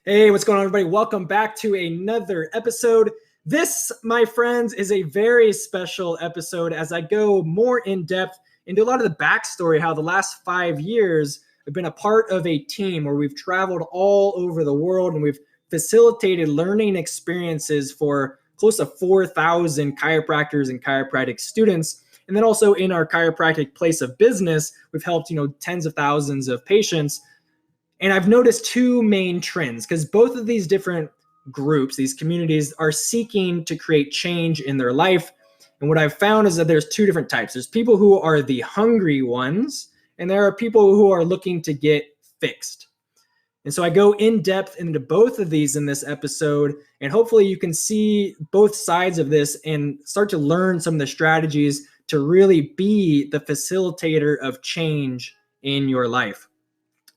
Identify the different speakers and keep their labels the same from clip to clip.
Speaker 1: Hey, what's going on, everybody? Welcome back to another episode. This, my friends, is a very special episode as I go more in depth into a lot of the backstory, how the last 5 years I've been a part of a team where we've traveled all over the world and we've facilitated learning experiences for close to 4,000 chiropractors and chiropractic students. And then also in our chiropractic place of business, we've helped, tens of thousands of patients. And I've noticed two main trends because both of these different groups, these communities, are seeking to create change in their life. And what I've found is that there's two different types. There's people who are the hungry ones, and there are people who are looking to get fixed. And so I go in depth into both of these in this episode, and hopefully you can see both sides of this and start to learn some of the strategies to really be the facilitator of change in your life.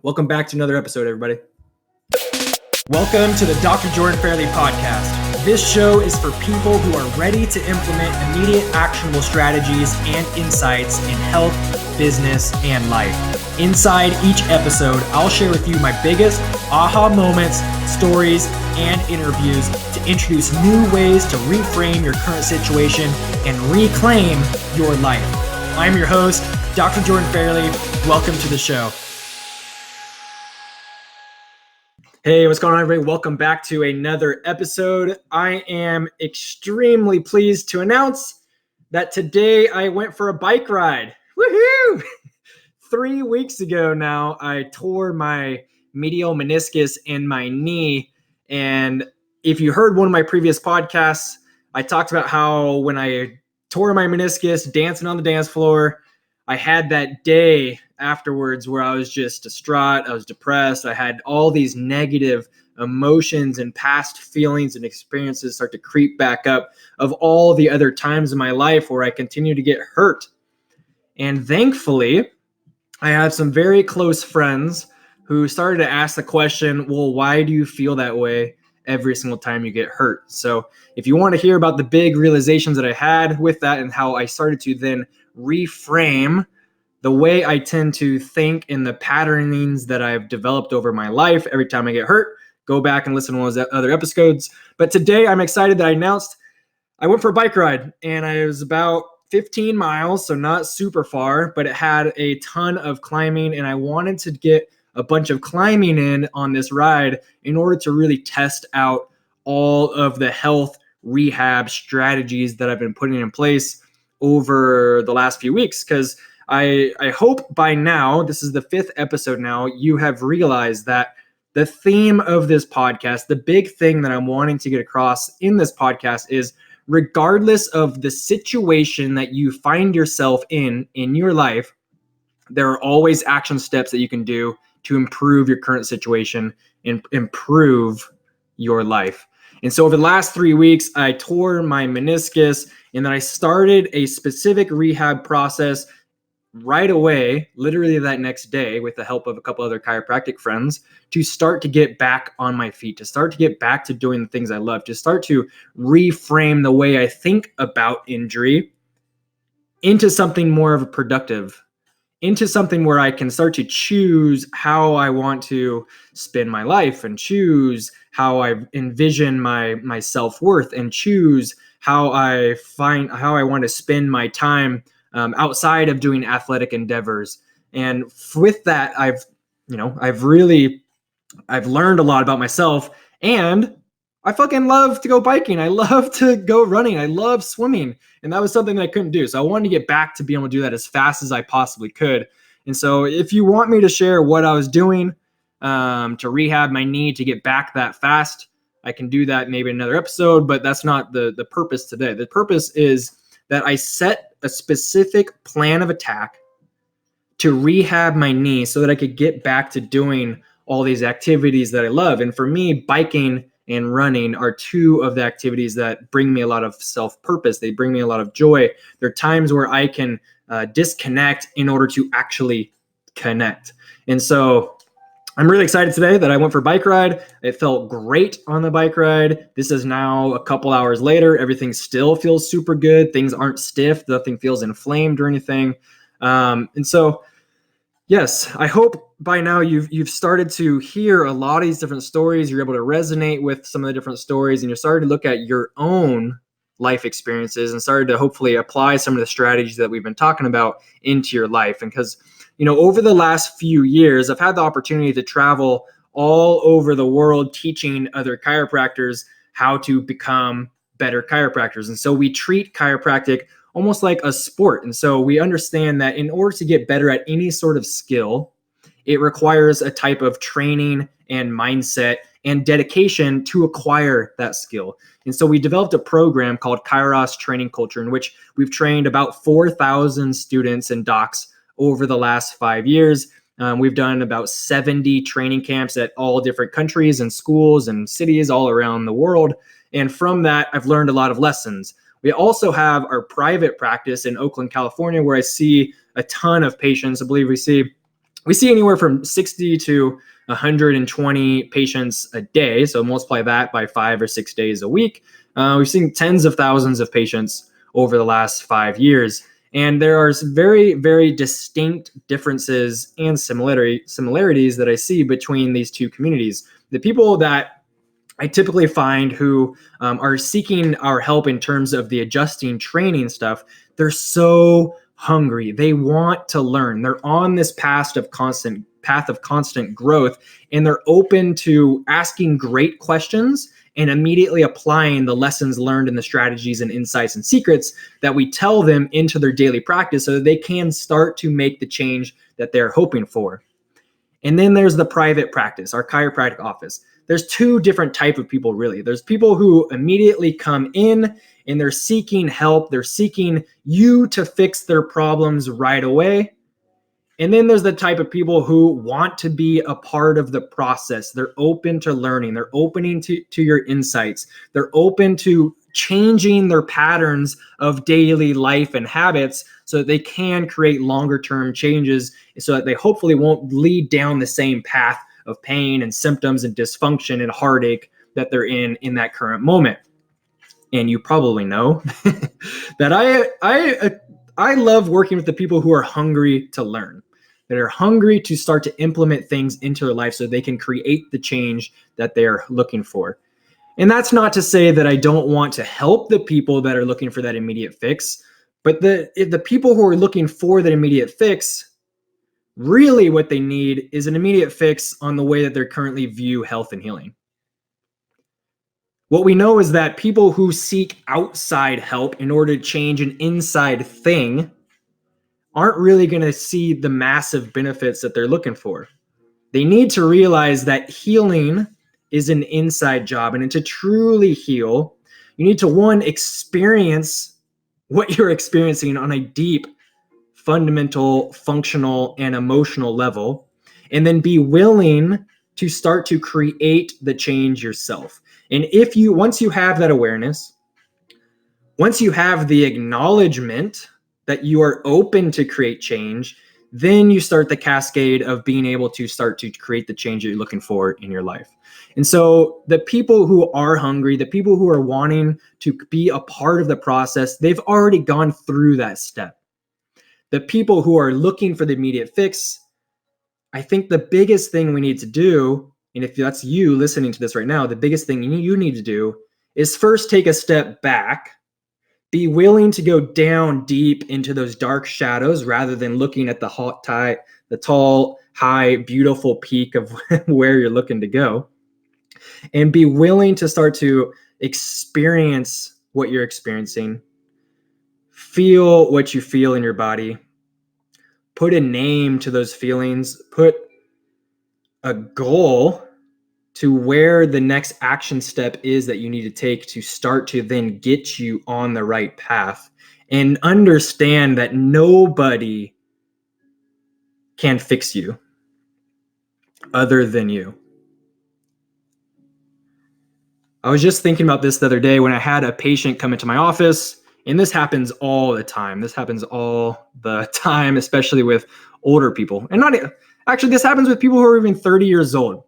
Speaker 1: Welcome back to another episode, everybody. Welcome to the Dr. Jordan Fairley podcast. This show is for people who are ready to implement immediate actionable strategies and insights in health, business, and life. Inside each episode, I'll share with you my biggest aha moments, stories, and interviews to introduce new ways to reframe your current situation and reclaim your life. I'm your host, Dr. Jordan Fairley. Welcome to the show. Hey, what's going on, everybody? Welcome back to another episode. I am extremely pleased to announce that today I went for a bike ride. Woohoo! 3 weeks ago now, I tore my medial meniscus in my knee. And if you heard one of my previous podcasts, I talked about how when I tore my meniscus dancing on the dance floor, I had that day afterwards where I was just distraught. I was depressed. I had all these negative emotions and past feelings and experiences start to creep back up of all the other times in my life where I continue to get hurt. And thankfully, I have some very close friends who started to ask the question, well, why do you feel that way every single time you get hurt? So if you want to hear about the big realizations that I had with that and how I started to then reframe the way I tend to think and the patternings that I've developed over my life every time I get hurt, go back and listen to one of those other episodes. But today I'm excited that I announced I went for a bike ride, and I was about 15 miles, so not super far, but it had a ton of climbing, and I wanted to get a bunch of climbing in on this ride in order to really test out all of the health rehab strategies that I've been putting in place over the last few weeks. Because I hope by now, this is the 5th episode now, you have realized that the theme of this podcast, the big thing that I'm wanting to get across in this podcast is regardless of the situation that you find yourself in your life, there are always action steps that you can do to improve your current situation and improve your life. And so over the last 3 weeks, I tore my meniscus, and then I started a specific rehab process right away, literally that next day, with the help of a couple other chiropractic friends, to start to get back on my feet, to start to get back to doing the things I love, to start to reframe the way I think about injury into something more of a productive, into something where I can start to choose how I want to spend my life and choose how I envision my self-worth and choose how I want to spend my time outside of doing athletic endeavors. And with that, I've learned a lot about myself, and I fucking love to go biking. I love to go running. I love swimming. And that was something that I couldn't do. So I wanted to get back to being able to do that as fast as I possibly could. And so if you want me to share what I was doing to rehab my knee to get back that fast, I can do that maybe in another episode, but that's not the purpose today. The purpose is that I set a specific plan of attack to rehab my knee so that I could get back to doing all these activities that I love. And for me, biking and running are two of the activities that bring me a lot of self-purpose. They bring me a lot of joy. There are times where I can disconnect in order to actually connect. And so I'm really excited today that I went for a bike ride. It felt great on the bike ride. This is now a couple hours later. Everything still feels super good. Things aren't stiff. Nothing feels inflamed or anything. And so Yes, I hope by now you've started to hear a lot of these different stories. You're able to resonate with some of the different stories, and you're starting to look at your own life experiences and started to hopefully apply some of the strategies that we've been talking about into your life. And because, over the last few years, I've had the opportunity to travel all over the world teaching other chiropractors how to become better chiropractors. And so we treat chiropractic almost like a sport. And so we understand that in order to get better at any sort of skill, it requires a type of training and mindset and dedication to acquire that skill. And so we developed a program called Kairos Training Culture, in which we've trained about 4,000 students and docs over the last 5 years. We've done about 70 training camps at all different countries and schools and cities all around the world. And from that, I've learned a lot of lessons. We also have our private practice in Oakland, California, where I see a ton of patients. I believe we see anywhere from 60 to 120 patients a day. So multiply that by 5 or 6 days a week. We've seen tens of thousands of patients over the last 5 years. And there are some very, very distinct differences and similarities that I see between these two communities. The people that I typically find who are seeking our help in terms of the adjusting training stuff, they're so hungry. They want to learn. They're on this path of constant growth, and they're open to asking great questions and immediately applying the lessons learned and the strategies and insights and secrets that we tell them into their daily practice so that they can start to make the change that they're hoping for. And then there's the private practice, our chiropractic office. There's two different type of people, really. There's people who immediately come in and they're seeking help. They're seeking you to fix their problems right away. And then there's the type of people who want to be a part of the process. They're open to learning. They're opening to your insights. They're open to changing their patterns of daily life and habits so that they can create longer term changes so that they hopefully won't lead down the same path of pain and symptoms and dysfunction and heartache that they're in that current moment. And you probably know that I love working with the people who are hungry to learn, that are hungry to start to implement things into their life so they can create the change that they're looking for. And that's not to say that I don't want to help the people that are looking for that immediate fix, but the people who are looking for that immediate fix, really what they need is an immediate fix on the way that they currently view health and healing. What we know is that people who seek outside help in order to change an inside thing aren't really going to see the massive benefits that they're looking for. They need to realize that healing is an inside job. And to truly heal, you need to, one, experience what you're experiencing on a deep, fundamental, functional, and emotional level, and then be willing to start to create the change yourself. And once you have that awareness, once you have the acknowledgement that you are open to create change, then you start the cascade of being able to start to create the change that you're looking for in your life. And so the people who are hungry, the people who are wanting to be a part of the process, they've already gone through that step. The people who are looking for the immediate fix, I think the biggest thing we need to do, and if that's you listening to this right now, the biggest thing you need to do is first take a step back. Be willing to go down deep into those dark shadows rather than looking at the tall, high, beautiful peak of where you're looking to go. And be willing to start to experience what you're experiencing. Feel what you feel in your body. Put a name to those feelings. Put a goal to where the next action step is that you need to take to start to then get you on the right path, and understand that nobody can fix you other than you. I was just thinking about this the other day when I had a patient come into my office, and this happens all the time. This happens all the time, especially with older people. And actually, this happens with people who are even 30 years old.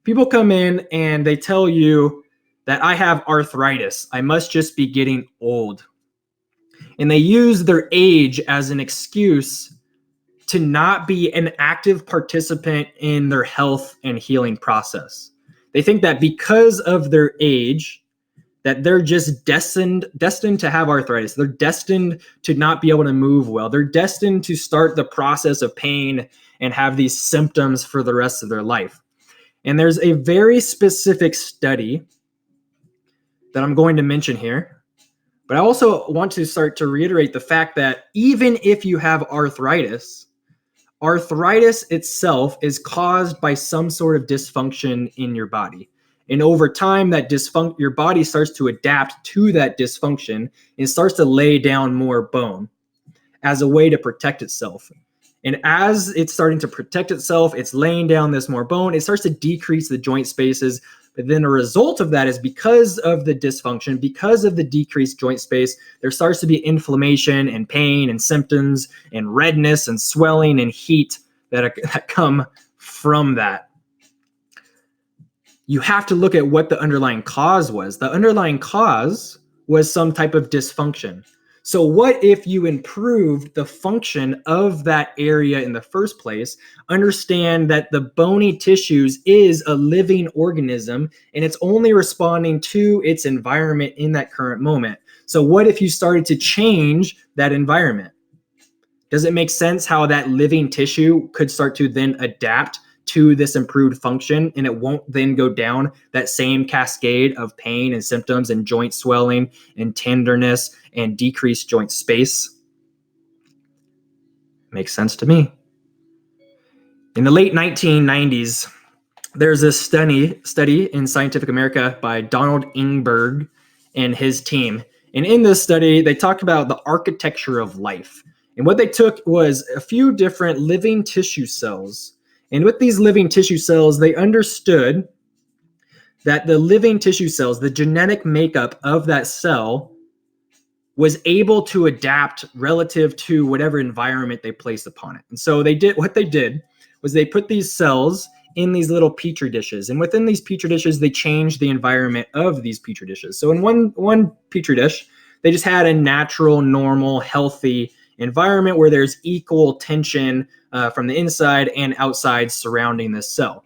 Speaker 1: People come in and they tell you that I have arthritis. I must just be getting old. And they use their age as an excuse to not be an active participant in their health and healing process. They think that because of their age, that they're just destined to have arthritis. They're destined to not be able to move well. They're destined to start the process of pain and have these symptoms for the rest of their life. And there's a very specific study that I'm going to mention here. But I also want to start to reiterate the fact that even if you have arthritis itself is caused by some sort of dysfunction in your body. And over time, that your body starts to adapt to that dysfunction and starts to lay down more bone as a way to protect itself. And as it's starting to protect itself, it's laying down this more bone. It starts to decrease the joint spaces. But then a result of that is because of the dysfunction, because of the decreased joint space, there starts to be inflammation and pain and symptoms and redness and swelling and heat that come from that. You have to look at what the underlying cause was. The underlying cause was some type of dysfunction. So what if you improved the function of that area in the first place? Understand that the bony tissues is a living organism and it's only responding to its environment in that current moment. So what if you started to change that environment? Does it make sense how that living tissue could start to then adapt to this improved function, and it won't then go down that same cascade of pain and symptoms and joint swelling and tenderness and decreased joint space? Makes sense to me. In the late 1990s, there's this study in Scientific America by Donald Ingberg and his team. And in this study, they talked about the architecture of life. And what they took was a few different living tissue cells. And with these living tissue cells, they understood that the living tissue cells, the genetic makeup of that cell, was able to adapt relative to whatever environment they placed upon it. And so what they did was they put these cells in these little petri dishes. And within these petri dishes, they changed the environment of these petri dishes. So in one petri dish, they just had a natural, normal, healthy environment where there's equal tension from the inside and outside surrounding this cell.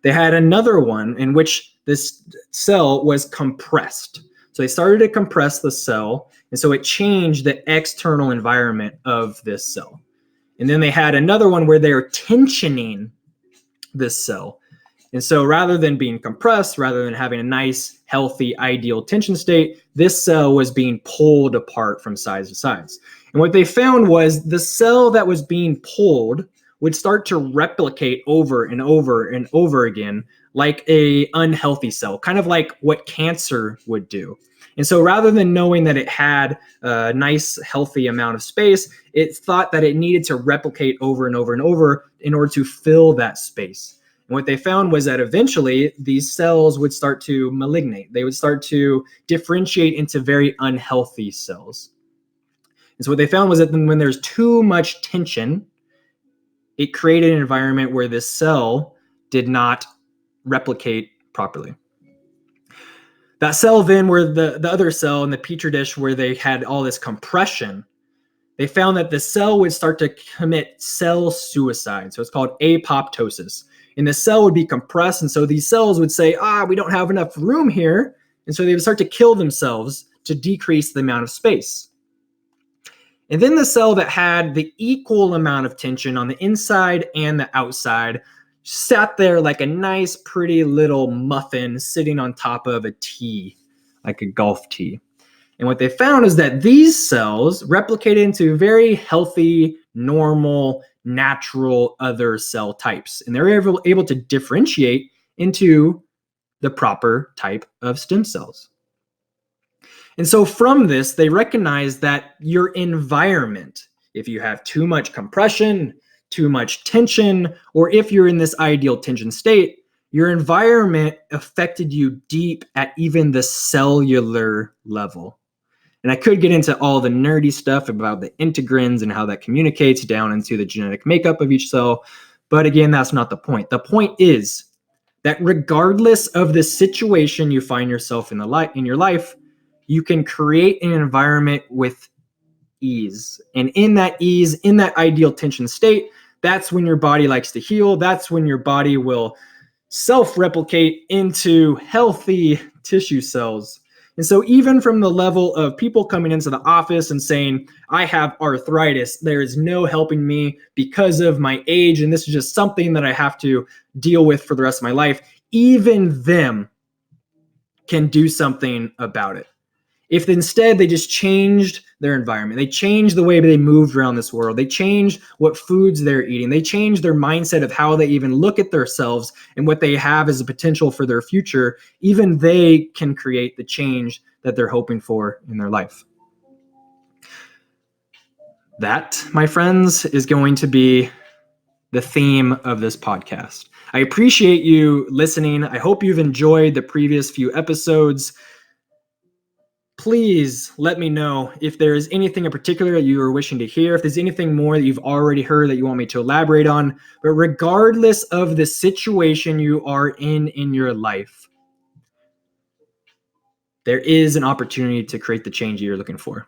Speaker 1: They had another one in which this cell was compressed. So they started to compress the cell, and so it changed the external environment of this cell. And then they had another one where they were tensioning this cell. And so rather than being compressed, rather than having a nice, healthy, ideal tension state, this cell was being pulled apart from sides to sides. And what they found was the cell that was being pulled would start to replicate over and over and over again like a unhealthy cell, kind of like what cancer would do. And so rather than knowing that it had a nice, healthy amount of space, it thought that it needed to replicate over and over and over in order to fill that space. And what they found was that eventually these cells would start to malignate. They would start to differentiate into very unhealthy cells. And so what they found was that when there's too much tension, it created an environment where this cell did not replicate properly. That cell then, where the other cell in the petri dish where they had all this compression, they found that the cell would start to commit cell suicide. So it's called apoptosis. And the cell would be compressed, and so these cells would say, we don't have enough room here. And so they would start to kill themselves to decrease the amount of space. And then the cell that had the equal amount of tension on the inside and the outside sat there like a nice, pretty little muffin sitting on top of a tee, like a golf tee. And what they found is that these cells replicated into very healthy, normal, natural other cell types. And they're able to differentiate into the proper type of stem cells. And so from this, they recognize that your environment, if you have too much compression, too much tension, or if you're in this ideal tension state, your environment affected you deep at even the cellular level. And I could get into all the nerdy stuff about the integrins and how that communicates down into the genetic makeup of each cell. But again, that's not the point. The point is that regardless of the situation you find yourself in your life, you can create an environment with ease. And in that ease, in that ideal tension state, that's when your body likes to heal. That's when your body will self-replicate into healthy tissue cells. And so even from the level of people coming into the office and saying, I have arthritis, there is no helping me because of my age, and this is just something that I have to deal with for the rest of my life, even them can do something about it. If instead they just changed their environment, they changed the way they moved around this world, they changed what foods they're eating, they changed their mindset of how they even look at themselves and what they have as a potential for their future, even they can create the change that they're hoping for in their life. That, my friends, is going to be the theme of this podcast. I appreciate you listening. I hope you've enjoyed the previous few episodes. Please let me know if there is anything in particular that you are wishing to hear, if there's anything more that you've already heard that you want me to elaborate on. But regardless of the situation you are in your life, there is an opportunity to create the change you're looking for.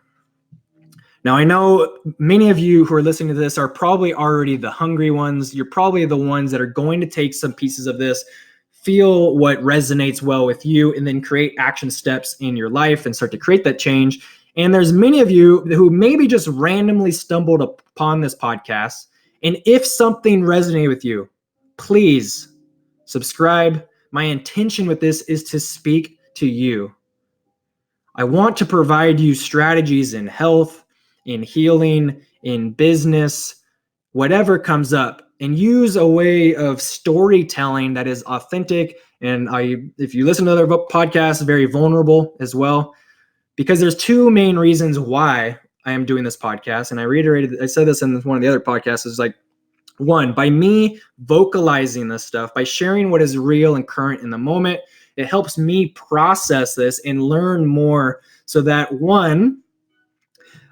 Speaker 1: Now, I know many of you who are listening to this are probably already the hungry ones. You're probably the ones that are going to take some pieces of this, feel what resonates well with you, and then create action steps in your life and start to create that change. And there's many of you who maybe just randomly stumbled upon this podcast. And if something resonated with you, please subscribe. My intention with this is to speak to you. I want to provide you strategies in health, in healing, in business, whatever comes up, and use a way of storytelling that is authentic. And if you listen to other podcasts, very vulnerable as well, because there's two main reasons why I am doing this podcast. And I said this in one of the other podcasts, is like, one, by me vocalizing this stuff, by sharing what is real and current in the moment, it helps me process this and learn more so that, one,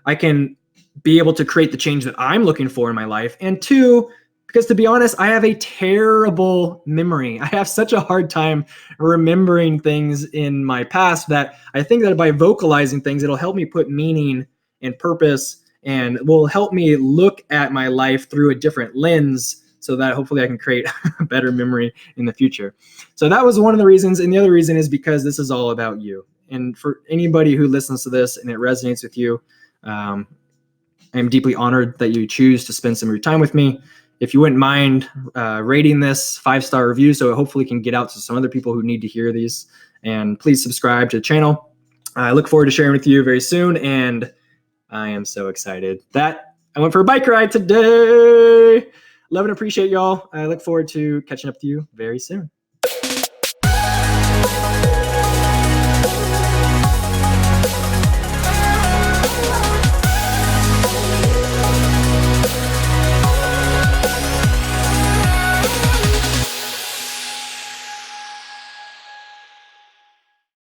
Speaker 1: I can be able to create the change that I'm looking for in my life. And two, because to be honest, I have a terrible memory. I have such a hard time remembering things in my past that I think that by vocalizing things, it'll help me put meaning and purpose and will help me look at my life through a different lens so that hopefully I can create a better memory in the future. So that was one of the reasons. And the other reason is because this is all about you. And for anybody who listens to this and it resonates with you, I'm deeply honored that you choose to spend some of your time with me. If you wouldn't mind rating this 5-star review so it hopefully can get out to some other people who need to hear these. And please subscribe to the channel. I look forward to sharing with you very soon. And I am so excited that I went for a bike ride today. Love and appreciate y'all. I look forward to catching up with you very soon.